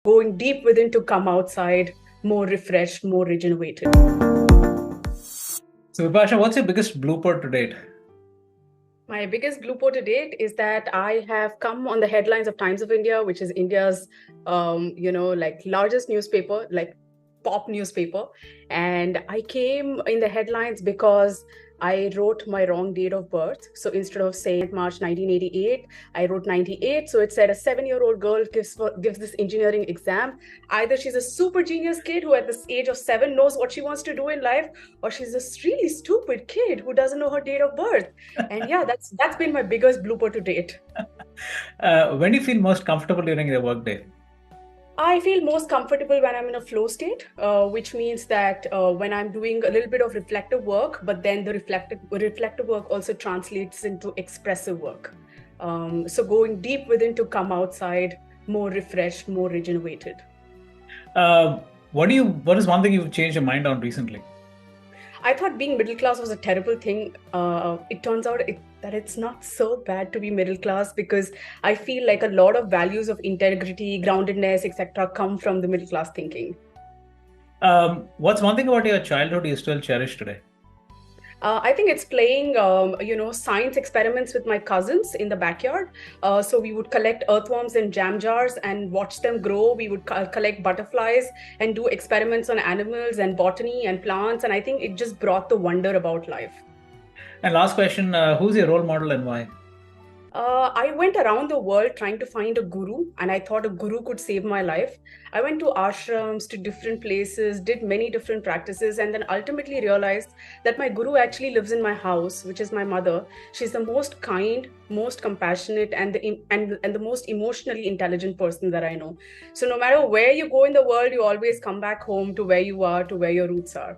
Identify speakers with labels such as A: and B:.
A: going deep within to come outside more refreshed, more regenerated.
B: So, Vipasha, what's your biggest blooper to date?
A: My biggest blooper to date is that I have come on the headlines of Times of India, which is India's, like largest newspaper, like pop newspaper. And I came in the headlines because I wrote my wrong date of birth. So instead of saying March 1988, I wrote 98. So it said a 7-year-old girl gives this engineering exam. Either she's a super genius kid who at this age of 7 knows what she wants to do in life, or she's this really stupid kid who doesn't know her date of birth. And yeah, that's been my biggest blooper to date.
B: When do you feel most comfortable during your workday?
A: I feel most comfortable when I'm in a flow state, which means that when I'm doing a little bit of reflective work, but then the reflective work also translates into expressive work. So going deep within to come outside more refreshed, more regenerated.
B: What is one thing you've changed your mind on recently?
A: I thought being middle class was a terrible thing. It turns out that it's not so bad to be middle class, because I feel like a lot of values of integrity, groundedness, etc., come from the middle class thinking.
B: What's one thing about your childhood you still cherish today?
A: I think it's playing, science experiments with my cousins in the backyard. So we would collect earthworms in jam jars and watch them grow. We would collect butterflies and do experiments on animals and botany and plants. And I think it just brought the wonder about life.
B: And last question, who's your role model and why?
A: I went around the world trying to find a guru, and I thought a guru could save my life. I went to ashrams, to different places, did many different practices, and then ultimately realized that my guru actually lives in my house, which is my mother. She's the most kind, most compassionate, and the most emotionally intelligent person that I know. So no matter where you go in the world, you always come back home to where you are, to where your roots are.